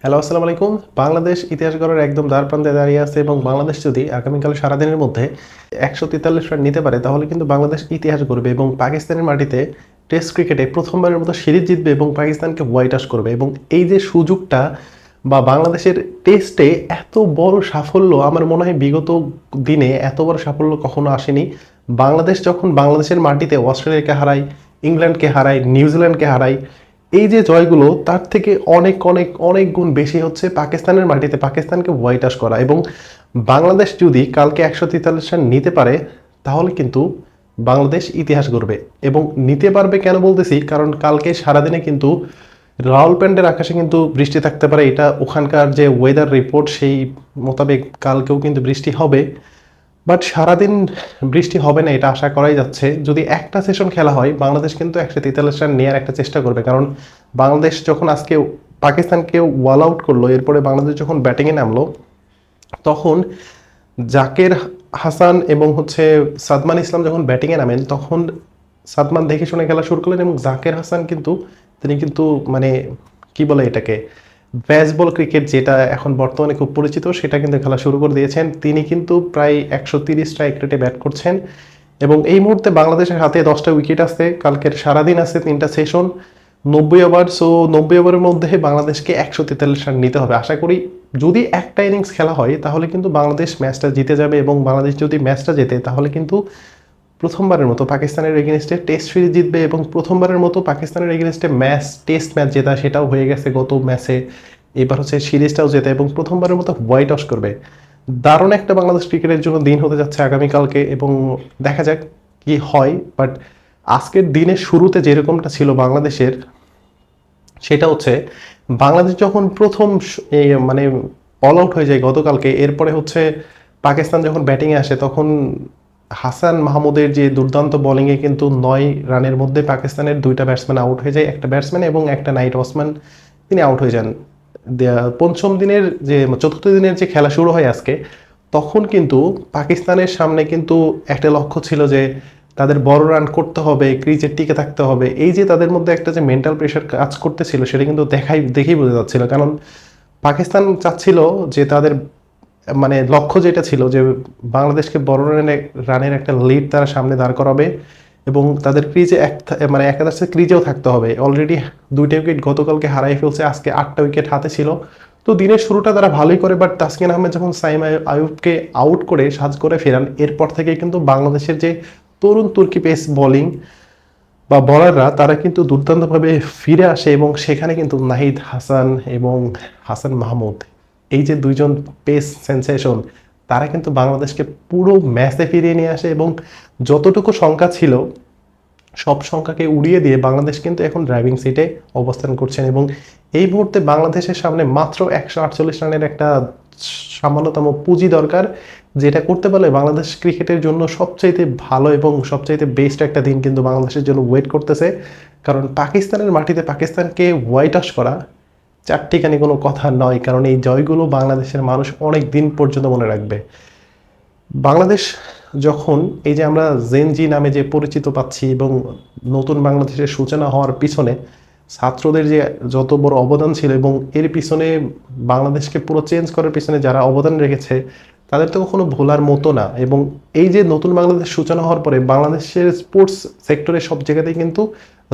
Hello, আসসালামু আলাইকুম। বাংলাদেশ ইতিহাস গড়ার একদম দ্বারপ্রান্তে দাঁড়িয়ে আছে এবং বাংলাদেশ যদি আগামীকাল সারাদিনের মধ্যে ১৪৩ রান নিতে পারে তাহলে কিন্তু বাংলাদেশ ইতিহাস গড়বে এবং পাকিস্তানের মাটিতে টেস্ট ক্রিকেটে প্রথমবারের মতো সিরিজ জিতবে এবং পাকিস্তানকে হোয়াইট ওয়াশ করবে। এবং এই যে সুযোগটা বা বাংলাদেশের টেস্টে এত বড় সাফল্য, আমার মনে হয় বিগত দিনে এত বড় সাফল্য কখনো আসেনি। বাংলাদেশ যখন বাংলাদেশের মাটিতে অস্ট্রেলিয়াকে হারায়, ইংল্যান্ডকে হারায়, নিউজিল্যান্ডকে হারায়, এই যে জয়গুলো তার থেকে অনেক অনেক অনেক গুণ বেশি হচ্ছে পাকিস্তানের মাটিতে পাকিস্তানকে হোয়াইট ওয়াশ করা। এবং বাংলাদেশ যদি কালকে ১৪৩ রান নিতে পারে তাহলে কিন্তু বাংলাদেশ ইতিহাস গড়বে। এবং নিতে পারবে কেন বলতেছি, কারণ কালকে সারাদিনে কিন্তু রাওয়ালপিন্ডির আকাশে কিন্তু বৃষ্টি থাকতে পারে, এটা ওখানকার যে ওয়েদার রিপোর্ট সেই মোতাবেক কালকেও কিন্তু বৃষ্টি হবে। বাট সারাদিন বৃষ্টি হবে না এটা আশা করাই যাচ্ছে। যদি একটা সেশন খেলা হয় বাংলাদেশ কিন্তু ১৪৩ রান নেওয়ার একটা চেষ্টা করবে, কারণ বাংলাদেশ যখন আজকে পাকিস্তানকে ওয়াল আউট করলো, এরপরে বাংলাদেশ যখন ব্যাটিংয়ে নামলো তখন জাকের হাসান এবং সাদমান ইসলাম যখন ব্যাটিংয়ে নামেন তখন সাদমান দেখে শুনে খেলা শুরু করলেন এবং জাকের হাসান কিন্তু তিনি কিন্তু মানে কি বলে এটাকে বেসবল ক্রিকেট যেটা এখন বর্তমানে খুব পরিচিত সেটা কিন্তু খেলা শুরু করে দিয়েছেন। তিনি কিন্তু প্রায় ১৩০ স্ট্রাইক রেটে ব্যাট করছেন এবং এই মুহূর্তে বাংলাদেশের হাতে 10টা উইকেট আছে, কালকের সারাদিন আছে 3টা সেশন, 90 ওভার। সো 90 ওভারের মধ্যে বাংলাদেশকে ১৪৩ রান নিতে হবে। আশা করি যদি একটা ইনিংস খেলা হয় তাহলে কিন্তু বাংলাদেশ ম্যাচটা জিতে যাবে এবং বাংলাদেশ যদি ম্যাচটা জেতে তাহলে কিন্তু প্রথমবারের মতো পাকিস্তানের এগেনস্টে টেস্ট সিরিজ জিতবে এবং প্রথমবারের মতো পাকিস্তানের এগেনস্টে টেস্ট ম্যাচ জেতা সেটাও হয়ে গেছে গত ম্যাচে। এবার সিরিজটাও জেতা এবং প্রথমবারের মতো হোয়াইট ওয়াশ করবে। দারুণ একটা বাংলাদেশ ক্রিকেটের জন্য দিন হতে যাচ্ছে আগামীকালকে এবং দেখা যাক কি হয়। বাট আজকের দিনের শুরুতে যেরকমটা ছিল বাংলাদেশের, সেটা হচ্ছে বাংলাদেশ যখন প্রথম মানে অল আউট হয়ে যায় গতকালকে, এরপরে পাকিস্তান যখন ব্যাটিংয়ে আসে তখন হাসান মাহমুদের যে দুর্দান্ত বোলিংয়ে কিন্তু ৯ রানের মধ্যে পাকিস্তানের 2টা ব্যাটসম্যান আউট হয়ে যায়, একটা ব্যাটসম্যান এবং একটা নাইট ওয়াচম্যান তিনি আউট হয়ে যান। পঞ্চম দিনের যে চতুর্থ দিনের যে খেলা শুরু হয় আজকে, তখন কিন্তু পাকিস্তানের সামনে কিন্তু একটা লক্ষ্য ছিল যে তাদের বড় রান করতে হবে, ক্রিজে টিকে থাকতে হবে। এই যে তাদের মধ্যে একটা যে মেন্টাল প্রেশার কাজ করতেছিল সেটা কিন্তু দেখেই বোঝা যাচ্ছিল, কারণ পাকিস্তান চাচ্ছিল যে তাদের মানে লক্ষ্য যেটা ছিল যে বাংলাদেশকে বড় রানের একটা লিড তারা সামনে দাঁড় করাবে এবং তাদের ক্রিজে মানে একাদশে ক্রিজেও থাকতে হবে। অলরেডি 2টা উইকেট গতকালকে হারাই ফেলছে, আজকে 8টা উইকেট হাতে ছিল। তো দিনের শুরুটা তারা ভালোই করে, বাট তাসকিন আহমেদ যখন সাইম আইয়ুবকে আউট করে সাজ করে ফেরান এরপর থেকে কিন্তু বাংলাদেশের যে তরুণ তুর্কি পেস বোলিং বা বলাররা তারা কিন্তু দুর্দান্তভাবে ফিরে আসে এবং সেখানে কিন্তু নাহিদ হাসান এবং হাসান মাহমুদ, এই যে দুইজন পেস সেন্সেশন, তারা কিন্তু বাংলাদেশকে পুরো ম্যাচে ফিরিয়ে নিয়ে আসে এবং যতটুকু সংখ্যা ছিল সব সংখ্যাকে উড়িয়ে দিয়ে বাংলাদেশ কিন্তু এখন ড্রাইভিং সিটে অবস্থান করছেন। এবং এই মুহূর্তে বাংলাদেশের সামনে মাত্র ১৪৮ রানের একটা সামান্যতম পুঁজি দরকার, যেটা করতে পারলে বাংলাদেশ ক্রিকেটের জন্য সবচাইতে ভালো এবং সবচাইতে বেস্ট একটা দিন কিন্তু বাংলাদেশের জন্য ওয়েট করতেছে। কারণ পাকিস্তানের মাটিতে পাকিস্তানকে হোয়াইট ওয়াশ করা চারটিখানি কোনো কথা নয়, কারণ এই জয়গুলো বাংলাদেশের মানুষ অনেক দিন পর্যন্ত মনে রাখবে। বাংলাদেশ যখন এই যে আমরা জেনজি নামে যে পরিচিত পাচ্ছি এবং নতুন বাংলাদেশের সূচনা হওয়ার পিছনে ছাত্রদের যে যত বড় অবদান ছিল এবং এর পিছনে বাংলাদেশকে পুরো চেঞ্জ করার পিছনে যারা অবদান রেখেছে তাদের তো কখনো ভোলার মতো না। এবং এই যে নতুন বাংলাদেশ সূচনা হওয়ার পরে বাংলাদেশের স্পোর্টস সেক্টরে সব জায়গাতেই কিন্তু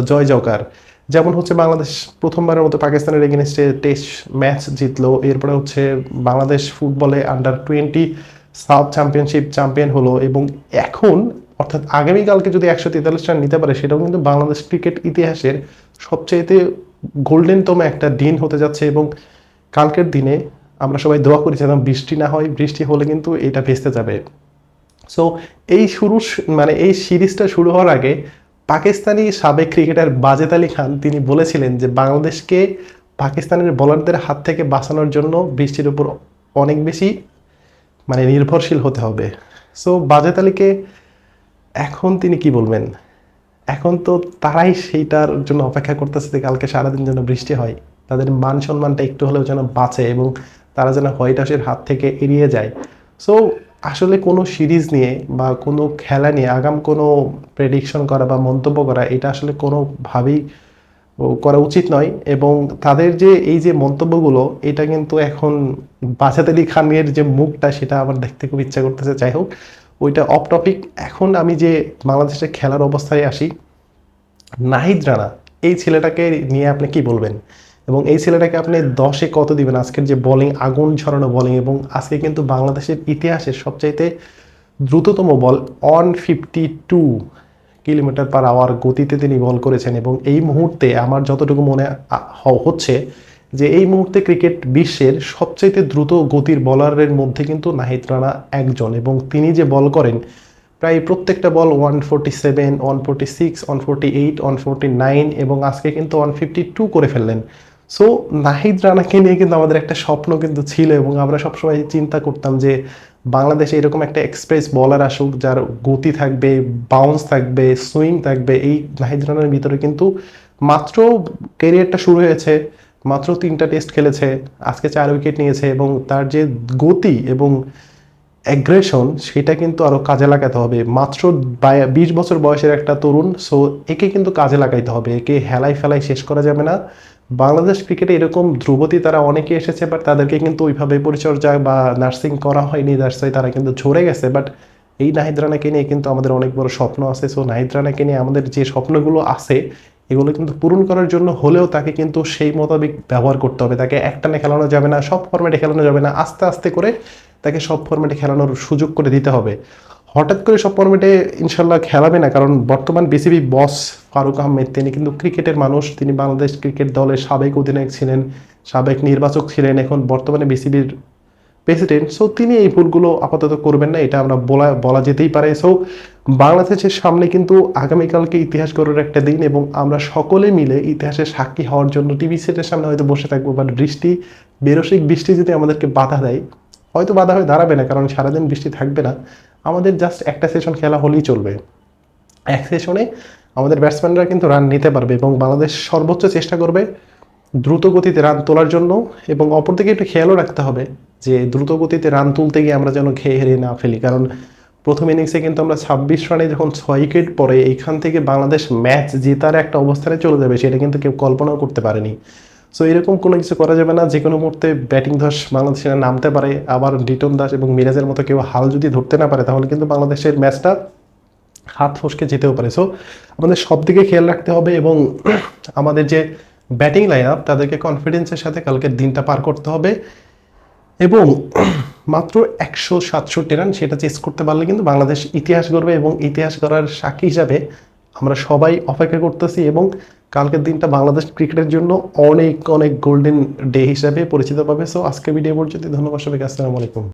জয় জয়কার। যেমন বাংলাদেশ প্রথমবারের মতো পাকিস্তানের এগেনস্টে টেস্ট ম্যাচ জিতলো, এরপরে বাংলাদেশ ফুটবলে আন্ডার-20 সাফ চ্যাম্পিয়নশিপ চ্যাম্পিয়ন হলো এবং এখন অর্থাৎ আগামীকালকে যদি ১৪৩ রান নিতে পারে সেটাও কিন্তু বাংলাদেশ ক্রিকেট ইতিহাসের সবচাইতে গোল্ডেনতম একটা দিন হতে যাচ্ছে। এবং কালকের দিনে আমরা সবাই দোয়া করি যেন বৃষ্টি না হয়, বৃষ্টি হলে কিন্তু এটা ভেস্তে যাবে। সো এই সিরিজটা শুরু হওয়ার আগে পাকিস্তানি সাবেক ক্রিকেটার বাজেদ আলী খান তিনি বলেছিলেন যে বাংলাদেশকে পাকিস্তানের বোলারদের হাত থেকে বাঁচানোর জন্য বৃষ্টির উপর অনেক বেশি নির্ভরশীল হতে হবে। সো বাজেদ আলীকে এখন তিনি কি বলবেন? এখন তো তারাই সেইটার জন্য অপেক্ষা করতেছে যে কালকে সারাদিন যেন বৃষ্টি হয়, তাদের মান সম্মানটা একটু হলেও যেন বাঁচে এবং তারা যেন হোয়াইট হাউসের হাত থেকে এড়িয়ে যায়। সো আসলে কোনো সিরিজ নিয়ে বা কোনো খেলা নিয়ে আগাম কোনো প্রেডিকশন করা বা মন্তব্য করা এটা আসলে কোনোভাবেই করা উচিত নয়। এবং তাদের যে এই যে মন্তব্যগুলো, এটা কিন্তু এখন বাসাত আলী খানের যে মুখটা সেটা আমার দেখতে খুব ইচ্ছা করতেছে। যাই হোক, ওইটা অফ টপিক। এখন আমি যে বাংলাদেশের খেলার অবস্থায় আসি, নাহিদ রানা এই ছেলেটাকে নিয়ে আপনি কি বলবেন, এবং এই ছেলেটাকে আপনি 10-এ কত দিবেন? আজকের যে বোলিং, আগুন ছড়ানো বোলিং, এবং আজকে কিন্তু বাংলাদেশের ইতিহাসের সবচাইতে দ্রুততম বল 152 কিলোমিটার/আওয়ার গতিতে তিনি বল করেছেন। এবং এই মুহূর্তে আমার যতটুকু মনে হচ্ছে যে এই মুহূর্তে ক্রিকেট বিশ্বের সবচাইতে দ্রুত গতির বলারের মধ্যে কিন্তু নাহিদ রানা একজন। এবং তিনি যে বল করেন প্রায় প্রত্যেকটা বল 147, 146, 148, 149, এবং আজকে কিন্তু 152 করে ফেললেন। সো নাহিদ রানাকে নিয়ে কিন্তু আমাদের একটা স্বপ্ন কিন্তু ছিল, এবং আমরা সবসময় চিন্তা করতাম যে বাংলাদেশে এরকম একটা এক্সপ্রেস বলার আসুক, যার গতি থাকবে, বাউন্স থাকবে, সুইং থাকবে। এই নাহিদ রানার ভিতরে কিন্তু মাত্র ক্যারিয়ারটা শুরু হয়েছে, মাত্র 3টা টেস্ট খেলেছে, আজকে 4 উইকেট নিয়েছে, এবং তার যে গতি এবং অ্যাগ্রেশন সেটা কিন্তু আরও কাজে লাগাতে হবে। মাত্র 20 বছর বয়সের একটা তরুণ, সো একে কিন্তু কাজে লাগাইতে হবে, একে হেলাই ফেলাই শেষ করা যাবে না। বাংলাদেশ ক্রিকেটে এরকম ধ্রুপতি তারা অনেকে এসেছে, বাট তাদেরকে কিন্তু ওইভাবে পরিচর্যা বা নার্সিং করা হয়নি, দ্যাটস ওয়াই তারা কিন্তু ঝরে গেছে। বাট এই নাহিদ রানাকে নিয়ে কিন্তু আমাদের অনেক বড় স্বপ্ন আছে। সো নাহিদ রানাকে নিয়ে আমাদের যে স্বপ্নগুলো আছে এগুলো কিন্তু পূরণ করার জন্য হলেও তাকে কিন্তু সেই মোতাবেক ব্যবহার করতে হবে। তাকে একটানে খেলানো যাবে না, সব ফরম্যাটে খেলানো যাবে না, আস্তে আস্তে করে তাকে সব ফরম্যাটে খেলানোর সুযোগ করে দিতে হবে। হঠাৎ করে সব ফরম্যাটে ইনশাল্লাহ খেলাবে না, কারণ বর্তমান বিসিবি বস ফারুক আহমেদ তিনি কিন্তু ক্রিকেটের মানুষ, তিনি বাংলাদেশ ক্রিকেট দলের সাবেক অধিনায়ক ছিলেন, সাবেক নির্বাচক ছিলেন, এখন বর্তমানে বিসিবির প্রেসিডেন্ট। সো তিনি এই ভুলগুলো আপাতত করবেন না, এটা আমরা বলা যেতেই পারে। সো বাংলাদেশের সামনে কিন্তু আগামীকালকে ইতিহাস গড়ার একটা দিন, এবং আমরা সকলে মিলে ইতিহাসের সাক্ষী হওয়ার জন্য টিভি সেটের সামনে হয়তো বসে থাকবো। বাট বৃষ্টি, বেরসিক বৃষ্টি যদি আমাদেরকে বাধা দেয়, হয়তো বাধা হয়ে দাঁড়াবে না, কারণ সারাদিন বৃষ্টি থাকবে না, আমাদের জাস্ট একটা সেশন খেলা হলেই চলবে। এক সেশনে আমাদের ব্যাটসম্যানরা কিন্তু রান নিতে পারবে, এবং বাংলাদেশ সর্বোচ্চ চেষ্টা করবে দ্রুত গতিতে রান তোলার জন্য। এবং অপরদিকে একটু খেয়ালও রাখতে হবে যে দ্রুত গতিতে রান তুলতে গিয়ে আমরা যেন খেয়ে হেরে না ফেলি, কারণ প্রথম ইনিংসে কিন্তু আমরা 26 রানে যখন 6 উইকেট পড়ে এইখান থেকে বাংলাদেশ ম্যাচ জেতার একটা অবস্থানে চলে যাবে, সেটা কিন্তু কেউ কল্পনাও করতে পারেনি। সো এরকম কোনো কিছু করা যাবে না। যে কোনো মুহূর্তে ব্যাটিং ধস বাংলাদেশের নামতে পারে, আবার লিটন দাস এবং মিরাজের মতো কেউ হাল যদি ধরতে না পারে, তাহলে কিন্তু বাংলাদেশের ম্যাচটা হাত ফসকে যেতেও পারে। সো আমাদের সব দিকে খেয়াল রাখতে হবে, এবং আমাদের যে ব্যাটিং লাইন আপ তাদেরকে কনফিডেন্সের সাথে কালকের দিনটা পার করতে হবে। এবং মাত্র 167 রান সেটা চেস করতে পারলে কিন্তু বাংলাদেশ ইতিহাস গড়বে, এবং ইতিহাস গড়ার সাক্ষী হিসাবে আমরা সবাই অপেক্ষা করতেছি। এবং কালকের দিনটা বাংলাদেশ ক্রিকেটের জন্য অনেক অনেক গোল্ডেন ডে হিসাবে পরিচিত পাবে। সো আজকে ভিডিও পর্যন্ত, ধন্যবাদ সবাইকে, আসসালামু আলাইকুম।